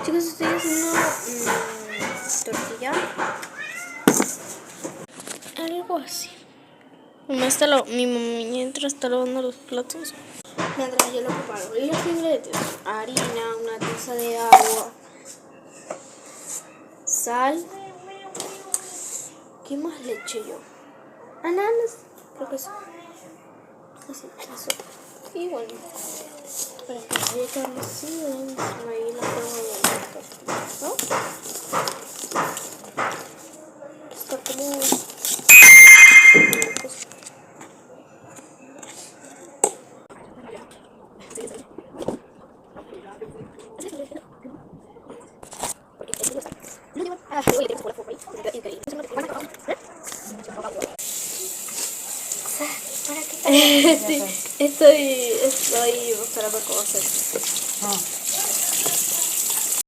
Chicos, estoy haciendo tortilla. Algo así. Mi mamá mientras está lavando los platos. Mientras yo lo preparo. Y los ingredientes: harina, una taza de agua, sal. ¿Qué más le eché yo? Ananas, creo que sí. Así, eso. Y bueno, para que vaya quedando así, ahí la pongo en el tortilla, ¿no? Está como... Estoy mostrando cosas.